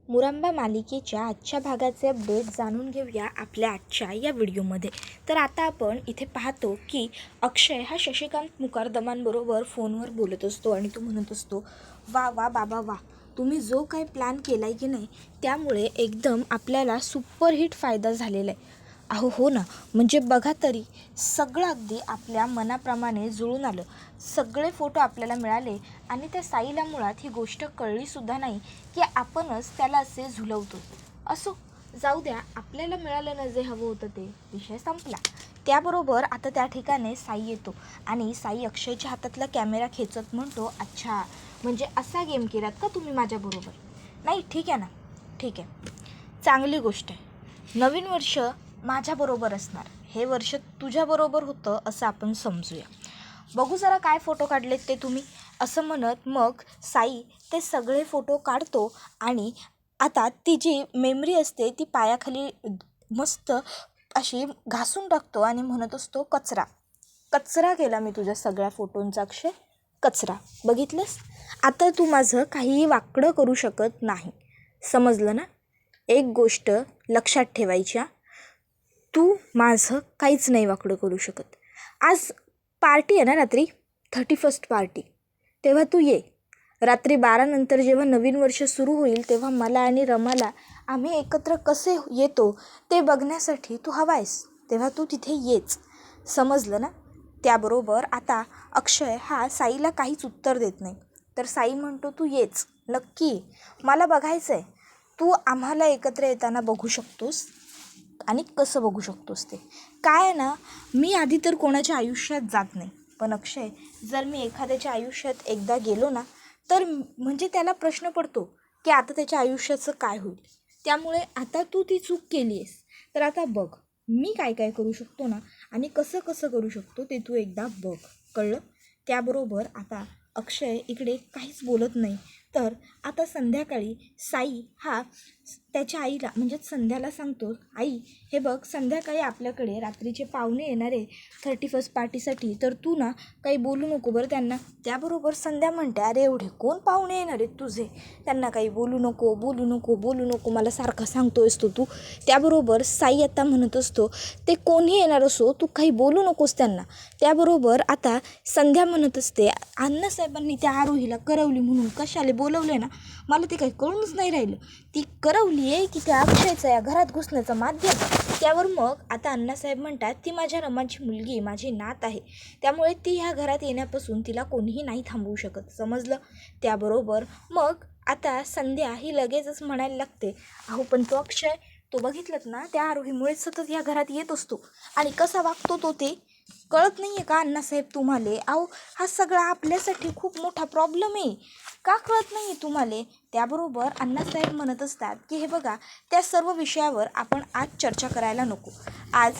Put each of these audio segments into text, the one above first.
मुरांबा मालिकेच्या आजच्या भागाचे अपडेट जाणून घेऊया आपल्या आजच्या या व्हिडिओमध्ये. तर आता आपण इथे पाहतो की अक्षय हा शशिकांत मुकादमांबरोबर फोनवर बोलत असतो आणि तो म्हणत असतो, वा वा बाबा वा, तुम्ही जो काही प्लॅन केला आहे की नाही त्यामुळे एकदम आपल्याला सुपरहिट फायदा झालेला आहे. अहो हो ना, म्हणजे बघा तरी सगळं अगदी आपल्या मनाप्रमाणे जुळून आलं. सगळे फोटो आपल्याला मिळाले आणि त्या साईला मुळात ही गोष्ट कळलीसुद्धा नाही की आपणच त्याला असे झुलवतो. असो, जाऊ द्या, आपल्याला मिळालं ना जे हवं होतं ते, विषय संपला. त्याबरोबर आता त्या ठिकाणी साई येतो आणि साई अक्षयच्या हातातला कॅमेरा खेचत म्हणतो, अच्छा म्हणजे असा गेम केलात का तुम्ही माझ्याबरोबर? नाही ठीक आहे ना, ठीक आहे, चांगली गोष्ट आहे. नवीन वर्ष माझ्याबरोबर असणार, हे वर्ष तुझ्याबरोबर होतं असं आपण समजूया. बघू जरा काय फोटो काढलेत ते तुम्ही, असं म्हणत मग साई ते सगळे फोटो काढतो आणि आता ती जी मेमरी असते ती पायाखाली मस्त अशी घासून टाकतो आणि म्हणत असतो, कचरा कचरा केला मी तुझ्या सगळ्या फोटोंचा अक्षय, कचरा. बघितलंस, आता तू माझं काहीही वाकडं करू शकत नाही, समजलं ना? एक गोष्ट लक्षात ठेवायच्या, तू माझं काहीच नाही वाकडं करू शकत. आज पार्टी आहे ना रात्री, 31st पार्टी, तेव्हा तू ये. रात्री 12 नंतर जेव्हा नवीन वर्ष सुरू होईल तेव्हा मला आणि रमाला आम्ही एकत्र कसे येतो ते बघण्यासाठी तू हवा आहेस, तेव्हा तू तिथे येच, समजलं ना? त्याबरोबर आता अक्षय हा साईला काहीच उत्तर देत नाही. तर साई म्हणतो, तू येच नक्की, मला बघायचं आहे. तू आम्हाला एकत्र येताना बघू शकतोस आणि कसं बघू शकतोस ते काय आहे ना, मी आधी तर कोणाच्या आयुष्यात जात नाही, पण अक्षय जर मी एखाद्याच्या आयुष्यात एकदा गेलो ना तर म्हणजे त्याला प्रश्न पडतो की आता त्याच्या आयुष्याचं काय होईल. त्यामुळे आता तू ती चूक केली आहेस, तर आता बघ मी काय काय करू शकतो ना आणि कसं कसं करू शकतो ते तू एकदा बघ, कळलं? त्याबरोबर आता अक्षय इकडे काहीच बोलत नाही. तर आता संध्याकाळी साई हा त्याच्या आईला म्हणजेच संध्याला सांगतो, आई हे बघ, संध्याकाळी आपल्याकडे रात्रीचे पाहुणे येणार आहे 31st पार्टीसाठी, तर तू ना काही बोलू नको बरं त्यांना. त्याबरोबर संध्या म्हणते, अरे एवढे कोण पाहुणे येणार आहेत तुझे, त्यांना काही बोलू नको बोलू नको बोलू नको, मला सारखा सांगतो असतो तू. त्याबरोबर साई आता म्हणत असतो, ते कोणी येणार असो तू काही बोलू नकोस त्यांना. त्याबरोबर आता संध्या म्हणत असते, अण्णासाहेबांनी त्या आरोहीला करवली म्हणून कशाला बोलवले ना, मला ते काही कळूनच नाही राहिलं. ती करवली आहे की त्या अक्षयचं या घरात घुसण्याचं माध्यम. त्यावर मग आता अण्णासाहेब म्हणतात, ती माझ्या रमाची मुलगी, माझी नात आहे, त्यामुळे ती ह्या घरात येण्यापासून तिला कोणीही नाही थांबवू शकत, समजलं? त्याबरोबर मग आता संध्या ही लगेचच म्हणायला लागते, अहो पण तो अक्षय, तो बघितलंत ना, त्या आरोहीमुळे सतत ह्या घरात येत असतो आणि कसा वागतो तो ते कळत नाही आहे का अण्णासाहेब तुम्हाला? अहो हा सगळा आपल्यासाठी खूप मोठा प्रॉब्लेम आहे, का कळत नाही आहे तुम्हाला? त्याबरोबर अण्णासाहेब म्हणत असतात की हे बघा, त्या सर्व विषयावर आपण आज चर्चा करायला नको. आज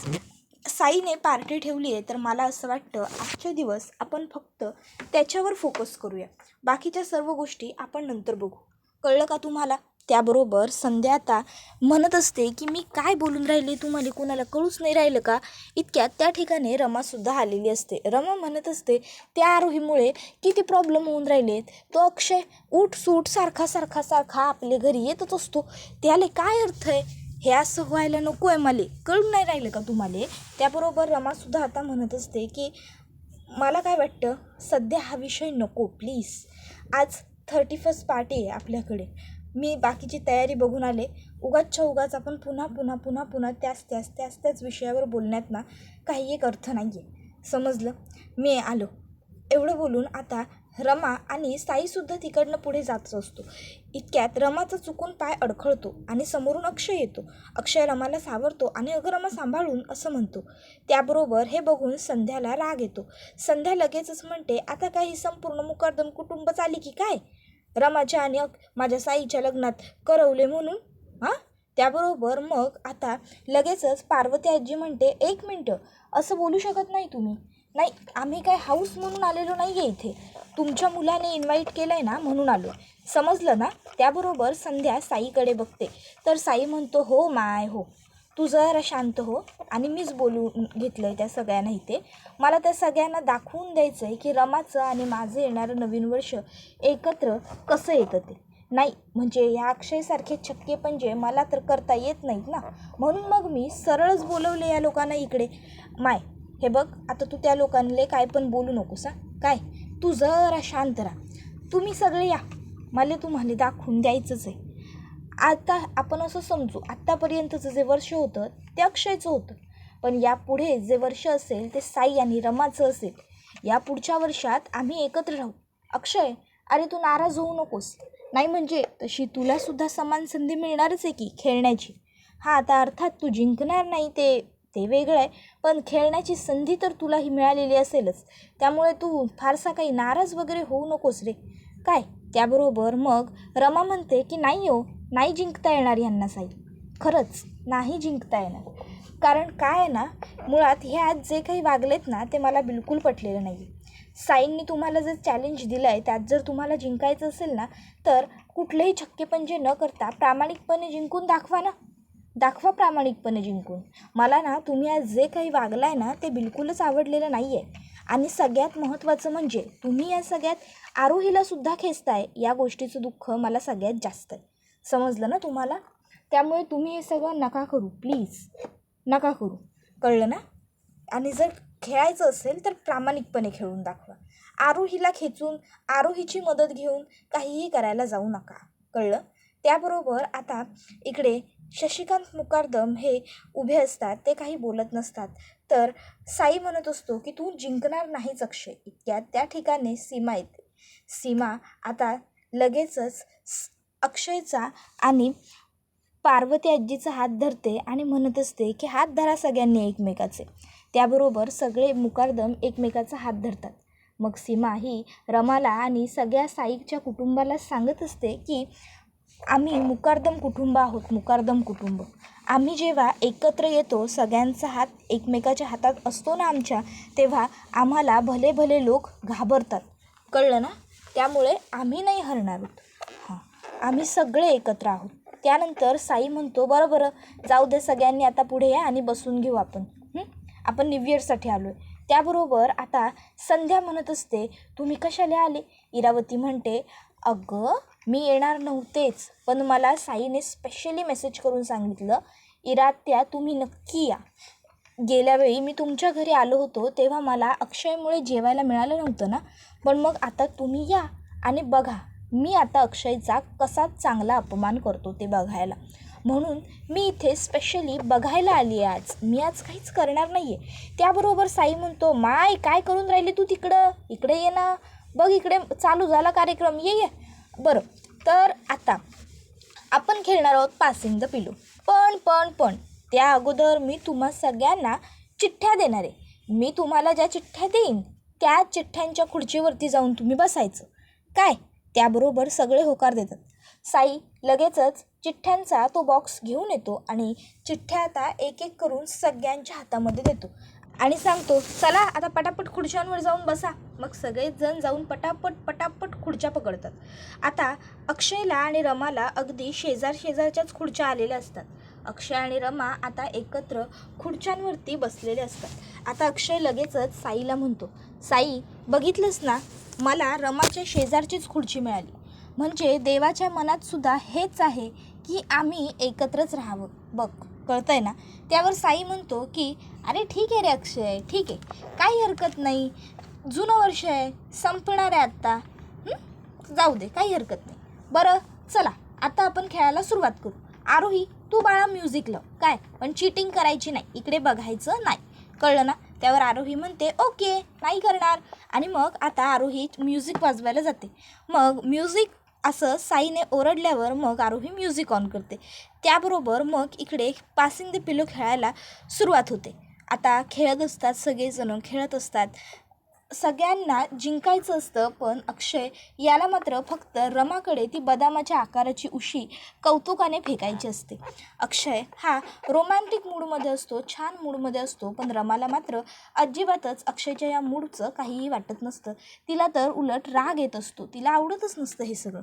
साईने पार्टी ठेवली आहे तर मला असं वाटतं आजचे दिवस आपण फक्त त्याच्यावर फोकस करूया, बाकीच्या सर्व गोष्टी आपण नंतर बघू, कळलं का तुम्हाला? त्याबरोबर संध्या आता म्हणत असते की मी काय बोलून राहिले तुम्हाला कोणाला कळूच नाही राहिलं का? इतक्यात त्या ठिकाणी रमासुद्धा आलेली असते. रमा म्हणत असते, त्या आरोहीमुळे किती प्रॉब्लेम होऊन राहिलेत, तो अक्षय उठ सूट सारखा सारखा सारखा आपल्या घरी येतच असतो, त्याला काय अर्थ आहे? हे असं व्हायला नको आहे, मला कळून नाही राहिलं का तुम्हाला? त्याबरोबर रमासुद्धा आता म्हणत असते की मला काय वाटतं, सध्या हा विषय नको प्लीज. आज 31st पार्टी आहे आपल्याकडे, मी बाकीची तयारी बघून आले, उगाचच्या उगाच आपण पुन्हा पुन्हा पुन्हा पुन्हा त्याच विषयावर बोलण्यात ना काही एक अर्थ नाही आहे, समजलं? मी आलो. एवढं बोलून आता रमा आणि साईसुद्धा तिकडनं पुढे जातच असतो. इतक्यात रमाचा चुकून पाय अडखळतो आणि समोरून अक्षय येतो. अक्षय रमाला सावरतो आणि अगं रमा सांभाळून असं म्हणतो. त्याबरोबर हे बघून संध्याला राग येतो. संध्या लगेचच म्हणते, आता काही संपूर्ण मुकर्दम कुटुंबच आली की काय, रमाच्या आणि माझ्या साईच्या लग्नात करवले म्हणून? हां? त्याबरोबर मग आता लगेचच पार्वती आजी म्हणते, एक मिनटं, असं बोलू शकत नाही तुम्ही. नाही, आम्ही काय हाऊस म्हणून आलेलो नाही आहे इथे, तुमच्या मुलाने इन्व्हाइट केलं आहे ना म्हणून आलो, समजलं ना? त्याबरोबर संध्या साईकडे बघते. तर साई म्हणतो, हो माय हो, तू जरा शांत हो आणि मीच बोलून घेतलं आहे त्या सगळ्यांना इथे. मला त्या सगळ्यांना दाखवून द्यायचं आहे की रमाचं आणि माझं येणारं नवीन वर्ष एकत्र कसं येतं ते. नाही म्हणजे ह्या अक्षयसारखे छक्के पंजे मला तर करता येत नाहीत ना, म्हणून मग मी सरळच बोलवले या लोकांना इकडे. माय हे बघ, आता तू त्या लोकांना काय पण बोलू नकोस काय, तू जरा शांत राहा. तुम्ही सगळे या, मला तुम्हाला दाखवून द्यायचंच आहे. आता आपण असं समजू, आत्तापर्यंतचं जे वर्ष होतं ते अक्षयचं होतं, पण यापुढे जे वर्ष असेल ते साई आणि रमाचं असेल. या पुढच्या वर्षात आम्ही एकत्र राहू. अक्षय, अरे तू नाराज होऊ नकोस. नाही म्हणजे तशी तुलासुद्धा समान संधी मिळणारच आहे की खेळण्याची. हां, आता अर्थात तू जिंकणार नाही ते ते वेगळं आहे, पण खेळण्याची संधी तर तुलाही मिळालेली असेलच. त्यामुळे तू फारसा काही नाराज वगैरे होऊ नकोस रे. काय, त्याबरोबर मग रमा म्हणते की नाही हो, नाही जिंकता येणार यांना साई. खरंच नाही जिंकता येणार. कारण काय आहे ना, मुळात हे आज जे काही वागलेत ना ते मला बिलकुल पटलेलं नाही. साईंनी तुम्हाला जर चॅलेंज दिलं आहे त्यात जर तुम्हाला जिंकायचं असेल ना, तर कुठलेही छक्केपंजे न करता प्रामाणिकपणे जिंकून दाखवा ना. दाखवा प्रामाणिकपणे जिंकून. मला ना तुम्ही आज जे काही वागलाय ना ते बिलकुलच आवडलेलं नाही आहे. आणि सगळ्यात महत्त्वाचं म्हणजे तुम्ही या सगळ्यात आरोहीलासुद्धा खेचताय, या गोष्टीचं दुःख मला सगळ्यात जास्त आहे. समजलं ना तुम्हाला? त्यामुळे तुम्ही हे सगळं नका करू, प्लीज नका करू, कळलं ना? आणि जर खेळायचं असेल तर प्रामाणिकपणे खेळून दाखवा. आरोहीला खेचून, आरोहीची मदत घेऊन काहीही करायला जाऊ नका, कळलं? त्याबरोबर आता इकडे शशिकांत मुकादम हे उभे असतात, ते काही बोलत नसतात. तर साई म्हणत असतो की तू जिंकणार नाहीच अक्षय. इतक्यात त्या ठिकाणी सीमा येते. सीमा आता लगेचच अक्षयचा आणि पार्वती आजीचा हात धरते आणि म्हणत असते की हात धरा सगळ्यांनी एकमेकाचे. त्याबरोबर सगळे मुकादम एकमेकाचा हात धरतात. मग सीमा ही रमाला आणि सगळ्या साईच्या कुटुंबाला सांगत असते की आम्ही मुकादम कुटुंब आहोत, मुकादम कुटुंब. आम्ही जेव्हा एकत्र येतो, सगळ्यांचा हात एकमेकाच्या हातात असतो ना आमच्या, तेव्हा आम्हाला भले भले लोक घाबरतात, कळलं ना? त्यामुळे आम्ही नाही हरणार आहोत. हां, आम्ही सगळे एकत्र आहोत. त्यानंतर साई म्हणतो बरं बरं, जाऊ दे, सगळ्यांनी आता पुढे या आणि बसून घेऊ आपण. आपण न्यू इयरसाठी आलो आहे. त्याबरोबर आता संध्या म्हणत असते तुम्ही कशाला आले? इरावती म्हणते अगं मी येणार नव्हतेच, पण मला साईने स्पेशली मेसेज करून सांगितलं इरात्या तुम्ही नक्की या. गेल्या वेळी मी तुमच्या घरी आलो होतो तेव्हा मला अक्षयमुळे जेवायला मिळालं नव्हतं ना, पण मग आता तुम्ही या आणि बघा मी आता अक्षयचा कसा चांगला अपमान करतो ते बघायला. म्हणून मी इथे स्पेशली बघायला आली आहे आज, मी आज काहीच करणार नाही आहे. त्याबरोबर साई म्हणतो माय काय करून राहिली तू तिकडं, इकडे ये ना, बघ इकडे चालू झाला कार्यक्रम, ये. बरं, तर आता आपण खेळणार आहोत पासिंग द पिलो. पण त्या अगोदर मी तुम्हा सगळ्यांना चिठ्ठ्या देणार आहे. मी तुम्हाला ज्या चिठ्ठ्या देईन त्या चिठ्ठ्यांच्या खुर्चीवरती जाऊन तुम्ही बसायचं काय. त्याबरोबर सगळे होकार देतात. साई लगेचच चिठ्ठ्यांचा तो बॉक्स घेऊन येतो आणि चिठ्ठ्या आता एक एक करून सगळ्यांच्या हातामध्ये देतो आणि सांगतो चला आता पटापट खुर्च्यांवर जाऊन बसा. मग सगळेच जण जाऊन पटापट खुर्च्या पकडतात. आता अक्षयला आणि रमाला अगदी शेजारच्याच खुर्च्या आलेल्या असतात. अक्षय आणि रमा आता एकत्र खुर्च्यांवरती बसलेले असतात. आता अक्षय लगेचच साईला म्हणतो साई बघितलंस ना, मला रमाच्या शेजारचीच खुर्ची मिळाली. म्हणजे देवाच्या मनात सुद्धा हेच आहे की आम्ही एकत्रच राहावं. बघ कळतंय ना? त्यावर साई म्हणतो की अरे ठीक आहे रे अक्षय, ठीक आहे, काही हरकत नाही, जुनं वर्ष आहे, संपणार आहे आत्ता, जाऊ दे, काही हरकत नाही. बरं चला आता आपण खेळायला सुरुवात करू. आरोही तू बाळा म्युझिक लाव काय, पण चीटिंग करायची नाही, इकडे बघायचं नाही, कळलं ना? त्यावर आरोही म्हणते ओके नाही करणार. आणि मग आता आरोही म्युझिक वाजवायला जाते. मग म्युझिक असं साईने ओरडल्यावर मग आरोही म्युझिक ऑन करते. त्याबरोबर मग इकडे पासिंग द पिलो खेळायला सुरुवात होते. आता खेळत असतात, सगळेजण खेळत असतात, सगळ्यांना जिंकायचं असतं. पण अक्षय याला मात्र फक्त रमाकडे ती बदामाच्या आकाराची उशी कौतुकाने फेकायची असते. अक्षय हा रोमॅन्टिक मूडमध्ये असतो, छान मूडमध्ये असतो, पण रमाला मात्र अजिबातच अक्षयच्या या मूडचं काहीही वाटत नसतं. तिला तर उलट राग येत असतो, तिला आवडतच नसतं हे सगळं.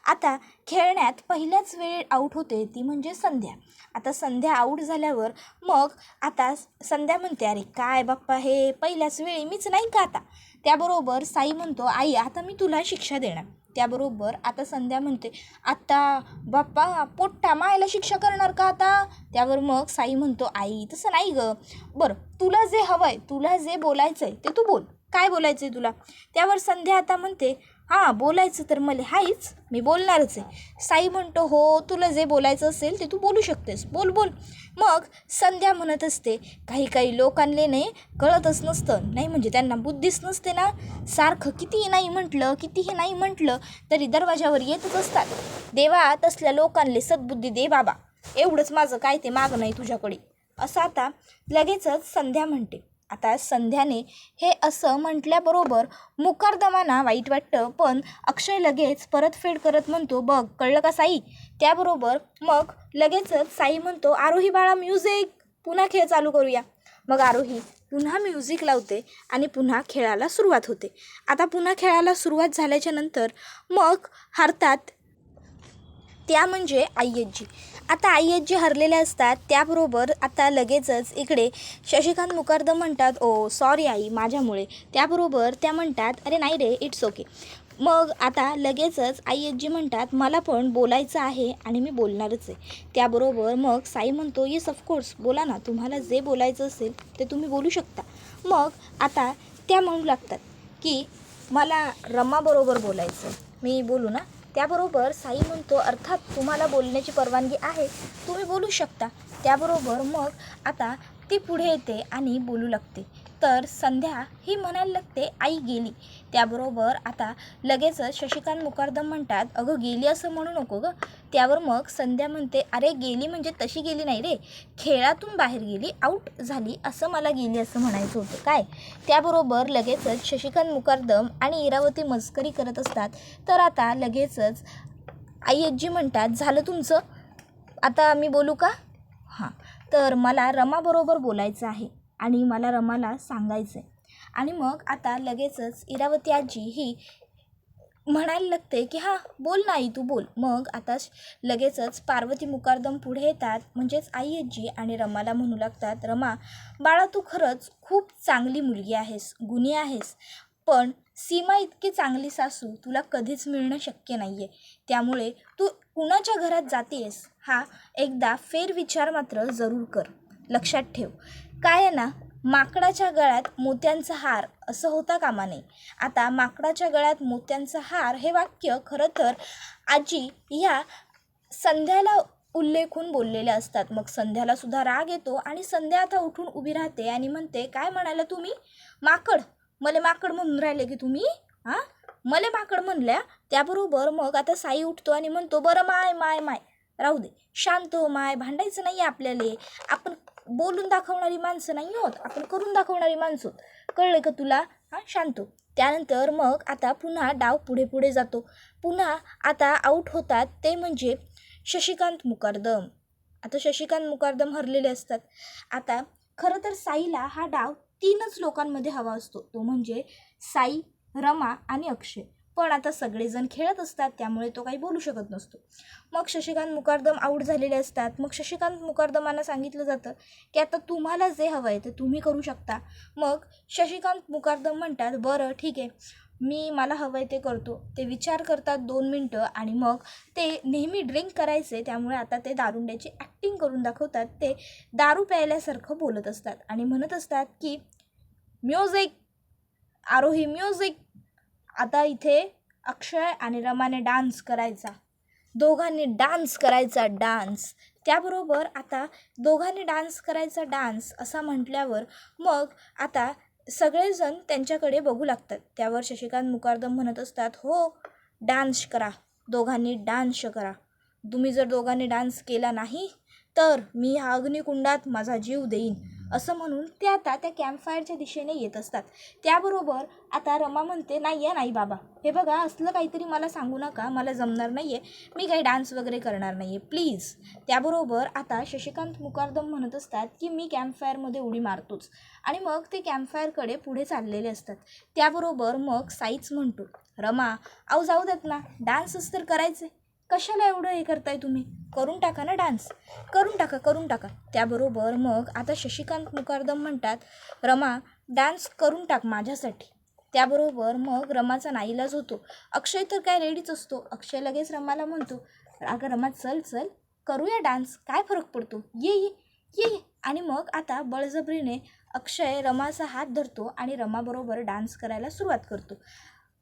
आता खेळण्यात पहिल्याच वेळी आऊट होते ती म्हणजे संध्या. आता संध्या आऊट झाल्यावर मग आता संध्या म्हणते अरे काय बाप्पा, हे पहिल्याच वेळी मीच नाही का आता. त्याबरोबर साई म्हणतो आई आता मी तुला शिक्षा देणार. त्याबरोबर आता संध्या म्हणते, आता बाप्पा पोट्टा मायला शिक्षा करणार का आता? त्यावर मग साई म्हणतो, आई तसं नाही गं, बरं तुला जे हवं आहे, तुला जे बोलायचं आहे ते तू बोल, काय बोलायचं आहे तुला? त्यावर संध्या आता म्हणते, हां बोलायचं तर मला हाईच, मी बोलणारच आहे. साई म्हणतो, हो तुला जे बोलायचं असेल ते तू बोलू शकतेस, बोल बोल. मग संध्या म्हणत असते, काही काही लोकांना नाही कळतच नसतं, नाही म्हणजे त्यांना बुद्धीच नसते ना, सारखं कितीही नाही म्हटलं तरी दरवाजावर येतच असतात. देवा तसल्या लोकांले सद्बुद्धी दे बाबा, एवढंच माझं काय ते मागणं आहे तुझ्याकडे, असं आता लगेचच संध्या म्हणते. आता संध्याने हे असं म्हटल्याबरोबर मुकारदमांना वाईट वाटतं, पण अक्षय लगेच परतफेड करत म्हणतो, बघ कळलं का साई? त्याबरोबर मग लगेचच साई म्हणतो, आरोही बाळा म्युझिक, पुन्हा खेळ चालू करूया. मग आरोही पुन्हा म्युझिक लावते आणि पुन्हा खेळाला सुरुवात होते. आता पुन्हा खेळाला सुरुवात झाल्याच्या नंतर मग हरतात त्या म्हणजे आय्यजी. आता आय्यजी हरलेल्या असतात. त्याबरोबर आता लगेचच इकडे शशिकांत मुकार्दम म्हणतात, ओ सॉरी आई माझ्यामुळे. त्याबरोबर त्या म्हणतात, अरे नाही रे इट्स ओके. मग आता लगेचच आय्यजी म्हणतात, मला पण बोलायचं आहे आणि मी बोलणारच आहे. त्याबरोबर मग साई म्हणतो, येस ऑफकोर्स बोला ना, तुम्हाला जे बोलायचं असेल ते तुम्ही बोलू शकता. मग आता त्या म्हणू लागतात की मला रमाबरोबर बोलायचं, मी बोलू ना? त्याबरोबर साई म्हणतो, अर्थात तुम्हाला बोलण्याची परवानगी आहे, तुम्ही बोलू शकता. त्याबरोबर मग आता ती पुढे येते आणि बोलू लागते. तर संध्या ही म्हणायला लागते, आई गेली. त्याबरोबर आता लगेचच शशिकांत मुकार्दम म्हणतात, अगं गेली असं म्हणू नको गं. त्यावर मग संध्या म्हणते, अरे गेली म्हणजे तशी गेली नाही रे, खेळातून बाहेर गेली, आऊट झाली, असं मला गेली असं म्हणायचं होतं काय. त्याबरोबर लगेचच शशिकांत मुकार्दम आणि इरावती मस्करी करत असतात. तर आता लगेचच आय्यजी म्हणतात, झालं तुमचं, आता मी बोलू का? हां, तर मला रमाबरोबर बोलायचं आहे आणि मला रमाला सांगायचं आहे. आणि मग आता लगेचच इरावती आजी ही म्हणायला लागते की हां बोल ना आई तू बोल. मग आता लगेचच पार्वती मुकार्दम पुढे येतात, म्हणजेच आय्यजी, आणि रमाला म्हणू लागतात, रमा बाळा तू खरंच खूप चांगली मुलगी आहेस, गुणी आहेस, पण सीमा इतकी चांगली सासू तुला कधीच मिळणं शक्य नाही आहे. त्यामुळे तू कुणाच्या घरात जातेस हा एकदा फेरविचार मात्र जरूर कर. लक्षात ठेव, काय आहे ना, माकडाच्या गळ्यात मोत्यांचा हार असं होता कामा नये. आता माकडाच्या गळ्यात मोत्यांचा हार हे वाक्य खरं तर आजी ह्या संध्याला उल्लेखून बोललेले असतात. मग संध्याला सुद्धा राग येतो आणि संध्या आता उठून उभी राहते आणि म्हणते, काय म्हणाला तुम्ही? माकड? मले माकड म्हणून राहिले की तुम्ही? हां, मले माकड म्हणल्या? त्याबरोबर मग आता साई उठतो आणि म्हणतो, बरं माय माय माय राहू दे, शांत हो माय, भांडायचं नाही आपल्याला, आपण बोलून दाखवणारी माणसं नाही होत, आपण करून दाखवणारी माणसं होत, कळलं का तुला? हां, शांत हो. त्यानंतर मग आता पुन्हा डाव पुढे पुढे जातो. पुन्हा आता आऊट होतात ते म्हणजे शशिकांत मुकार्दम. आता शशिकांत मुकार्दम हरलेले असतात. आता खरं तर साईला हा डाव 3च लोकांमध्ये हवा असतो, तो म्हणजे साई, रमा आणि अक्षय. पण आता सगळेजण खेळत असतात त्यामुळे तो काही बोलू शकत नसतो. मग शशिकांत मुकार्दम आऊट झालेले असतात. मग शशिकांत मुकार्दमांना सांगितलं जातं की आता तुम्हाला जे हवं आहे ते तुम्ही करू शकता. मग शशिकांत मुकार्दम म्हणतात, बरं ठीक आहे, मला हवं आहे ते करतो. ते विचार करतात 2 मिनटं आणि मग ते नेहमी ड्रिंक करायचे, त्यामुळे आता ते दारुंड्याची ॲक्टिंग करून दाखवतात. ते दारू प्यायल्यासारखं बोलत असतात आणि म्हणत असतात की म्युझिक, आरोही म्युझिक. आता इथे अक्षय आणि रमाने डान्स करायचा, दोघांनी डान्स करायचा डान्स. त्याबरोबर आता दोघांनी डान्स करायचा डान्स असा म्हटल्यावर मग आता सगळेजण त्यांच्याकडे बघू लागतात. त्यावर शशिकांत मुकार्दम म्हणत असतात, हो डान्स करा, दोघांनी डान्स करा, तुम्ही जर दोघांनी डान्स केला नाही तर मी ह्या अग्निकुंडात माझा जीव देईन, असं म्हणून ते आता त्या कॅम्पफायरच्या दिशेने येत असतात. त्याबरोबर आता रमा म्हणते, नाही आहे नाही बाबा, हे बघा असलं काहीतरी मला सांगू नका, मला जमणार नाही आहे, मी काही डान्स वगैरे करणार नाही आहे प्लीज. त्याबरोबर आता शशिकांत मुकार्दम म्हणत असतात की मी कॅम्पफायरमध्ये उडी मारतोच, आणि मग ते कॅम्पफायरकडे पुढे चाललेले असतात. त्याबरोबर मग साईच म्हणतो, रमा अहो जाऊ देत ना, डान्सच तर करायचे, कशाला एवढं हे करताय तुम्ही, करून टाका ना डान्स, करून टाका. त्याबरोबर मग आता शशिकांत मुकार्दम म्हणतात, रमा डान्स करून टाक माझ्यासाठी, त्याबरोबर मग रमाचा नाईलाज होतो. अक्षय तर काय रेडीच असतो. अक्षय लगेच रमाला म्हणतो, अगं रमा चल चल करूया डान्स, काय फरक पडतो, ये ये ये ये. आणि मग आता बळजबरीने अक्षय रमाचा हात धरतो आणि रमाबरोबर डान्स करायला सुरुवात करतो.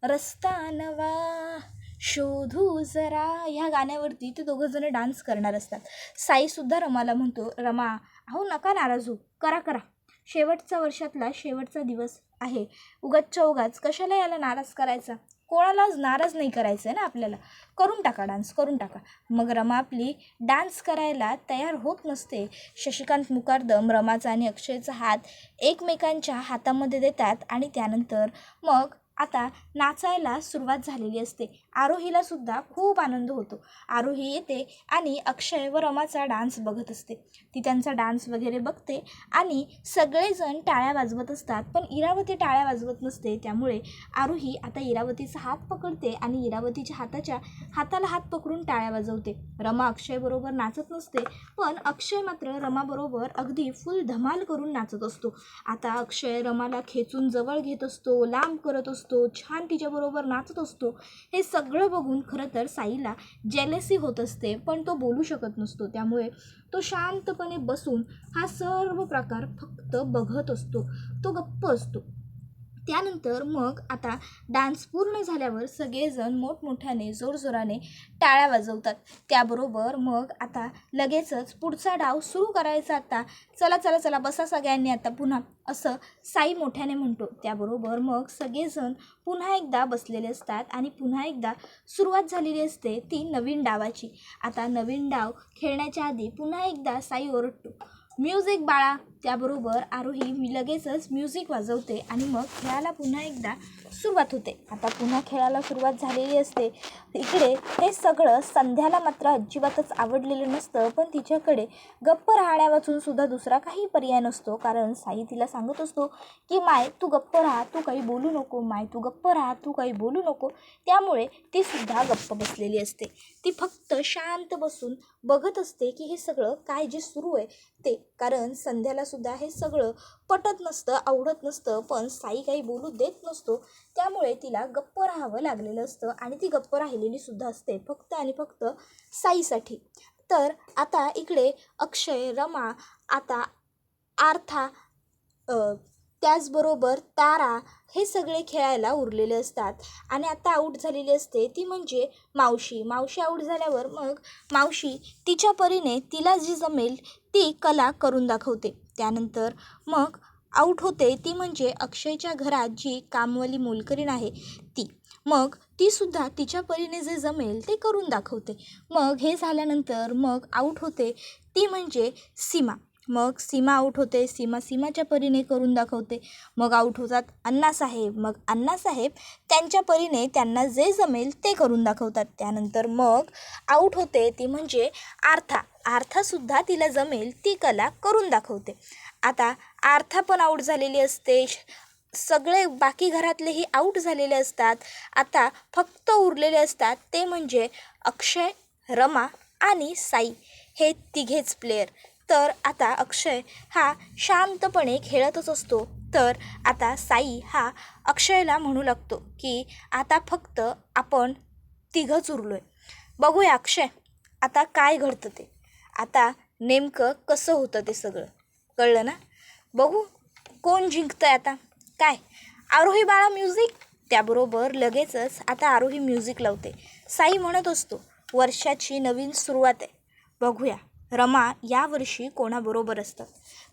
रस्ता नवा शोधू जरा ह्या गाण्यावरती ते दोघंजणं डान्स करणार असतात. साईसुद्धा रमाला म्हणतो, रमा अहो नका नाराज हो, करा करा, शेवटचा वर्षातला शेवटचा दिवस आहे, उगाचच्या उगाच कशाला याला नाराज करायचा, कोणालाच नाराज नाही करायचं आहे ना आपल्याला, करून टाका डान्स, करून टाका. मग रमा आपली डान्स करायला तयार होत नसते. शशिकांत मुकादम रमाचा आणि अक्षयचा हात एकमेकांच्या हातामध्ये देतात आणि त्यानंतर मग आता नाचायला सुरुवात झालेली असते. आरोहीलासुद्धा खूप आनंद होतो. आरोही येते आणि अक्षय व रमाचा डान्स बघत असते. ती त्यांचा डान्स वगैरे बघते आणि सगळेजण टाळ्या वाजवत असतात, पण इरावती टाळ्या वाजवत नसते. त्यामुळे आरोही आता इरावतीचा हात पकडते आणि इरावतीच्या हाताला हात पकडून टाळ्या वाजवते. रमा अक्षयबरोबर नाचत नसते, पण अक्षय मात्र रमाबरोबर अगदी फुल धमाल करून नाचत असतो. आता अक्षय रमाला खेचून जवळ घेत असतो, लांब करत असतो, छान तिच्याबरोबर नाचत असतो. हे सगळं बघून खरं तर साईला जेलसी होत असते, पण तो बोलू शकत नसतो. त्यामुळे तो शांतपणे बसून हा सर्व प्रकार फक्त बघत असतो. तो गप्प असतो. त्यानंतर मग आता डान्स पूर्ण झाल्यावर सगळेजण मोठमोठ्याने जोरजोराने टाळ्या वाजवतात. त्याबरोबर मग आता लगेचच पुढचा डाव सुरू करायचा. आता चला चला चला बसा सगळ्यांनी आता पुन्हा, असं साई मोठ्याने म्हणतो. त्याबरोबर मग सगळेजण पुन्हा एकदा बसलेले असतात आणि पुन्हा एकदा सुरुवात झालेली असते ती नवीन डावाची. आता नवीन डाव खेळण्याच्या आधी पुन्हा एकदा साई ओरडतो, म्युझिक बाळा. त्याबरोबर आरोही मी लगेचच म्युझिक वाजवते आणि मग खेळायला पुन्हा एकदा सुरुवात होते. आता पुन्हा खेळायला सुरुवात झालेली असते. इकडे हे सगळं संध्याला मात्र अजिबातच आवडलेलं नसतं, पण तिच्याकडे गप्प राहण्यावाचून सुद्धा दुसरा काही पर्याय नसतो. कारण साई तिला सांगत असतो की माय तू गप्प राहा, तू काही बोलू नको, माय तू गप्प राहा, तू काही बोलू नको. त्यामुळे ती सुद्धा गप्प बसलेली असते. ती फक्त शांत बसून बघत असते की हे सगळं काय जे सुरू आहे ते. कारण संध्याला सुद्धा हे सगळं पटत नसतं, आवडत नसतं, पण साई काही बोलू देत नसतो. त्यामुळे तिला गप्प राहावं लागलेलं असतं आणि ती गप्प राहिलेली सुद्धा असते फक्त आणि फक्त साईसाठी. तर आता इकडे अक्षय, रमा, आता आर्था, त्याचबरोबर तारा हे सगळे खेळायला उरलेले असतात. आणि आता आऊट झालेली असते ती म्हणजे मावशी. मावशी आऊट झाल्यावर मग मावशी तिच्या परीने तिला जी जमेल ती कला करून दाखवते. त्यानंतर मग आऊट होते ती म्हणजे अक्षयच्या घरात जी कामवाली मोलकरीण आहे ती. मग तीसुद्धा तिच्या परीने जे जमेल ते करून दाखवते. मग हे झाल्यानंतर मग आऊट होते ती म्हणजे सीमा. मग सीमा आऊट होते. सीमाच्या परीने करून दाखवते. मग आऊट होतात अण्णासाहेब. मग अण्णासाहेब त्यांच्या परीने त्यांना जे जमेल ते करून दाखवतात. त्यानंतर मग आऊट होते ती म्हणजे आर्थासुद्धा तिला जमेल ती कला करून दाखवते. आता आर्था पण आऊट झालेली असते. सगळे बाकी घरातलेही आऊट झालेले असतात. आता फक्त उरलेले असतात ते म्हणजे अक्षय, रमा आणि साई हे तिघेच प्लेयर. तर आता अक्षय हा शांतपणे खेळतच असतो. तर आता साई हा अक्षयला म्हणू लागतो की आता फक्त आपण तिघंच उरलो आहे. बघूया अक्षय आता काय घडतं ते, आता नेमकं कसं होतं ते सगळं, कळलं ना. बघू कोण जिंकतं आहे आता. काय आरोही बाळा म्युझिक. त्याबरोबर लगेचच आता आरोही म्युझिक लावते. साई म्हणत असतो वर्षाची नवीन सुरुवात आहे, बघूया रमा यावर्षी कोणाबरोबर असतात.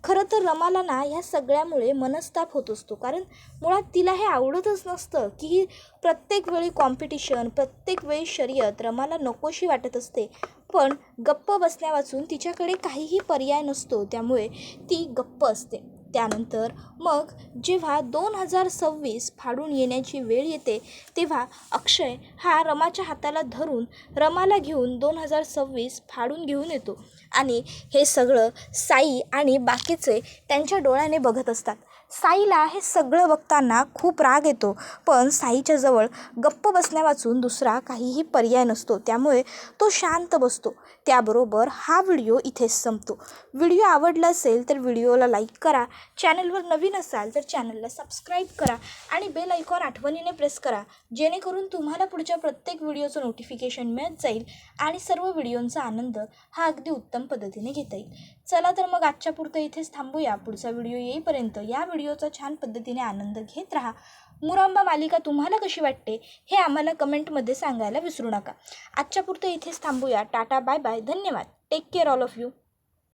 खरं तर रमाला ना ह्या सगळ्यामुळे मनस्ताप होत असतो. कारण मुळात तिला हे आवडतच नसतं की ही प्रत्येक वेळी कॉम्पिटिशन, प्रत्येक वेळी शर्यत रमाला नकोशी वाटत असते. पण गप्प बसण्यावाचून तिच्याकडे काहीही पर्याय नसतो. त्यामुळे ती गप्प असते. त्यानंतर मग जेव्हा 2026 फाडून येण्याची वेळ येते तेव्हा अक्षय हा रमाच्या हाताला धरून रमाला घेऊन 2026 फाडून घेऊन येतो. आणि हे सगळं साई आणि बाकीचे त्यांच्या डोळ्याने बघत असतात. साईला हे सगळं बघताना खूप राग येतो, पण साईच्या जवळ गप्प बसण्यावाचून दुसरा काहीही पर्याय नसतो. त्यामुळे तो शांत बसतो. त्याबरोबर हा व्हिडिओ इथेच संपतो. व्हिडिओ आवडला असेल तर व्हिडिओला लाईक करा. चॅनलवर नवीन असाल तर चॅनलला सबस्क्राईब करा आणि बेल आयकॉन आठवणीने प्रेस करा, जेणेकरून तुम्हाला पुढच्या प्रत्येक व्हिडिओचं नोटिफिकेशन मिळत जाईल आणि सर्व व्हिडिओंचा आनंद हा अगदी उत्तम पद्धतीने घेता येईल. चला तर मग आजच्या पुरतं इथेच थांबूया. पुढचा व्हिडिओ येईपर्यंत या व्हिडिओचा छान पद्धतीने आनंद घेत राहा. मुरांबा मालिका तुम्हाला कशी वाटते हे आम्हाला कमेंटमध्ये सांगायला विसरू नका. आजच्या पुरतं इथेच थांबूया. टाटा, बाय बाय, धन्यवाद. Take care all of you.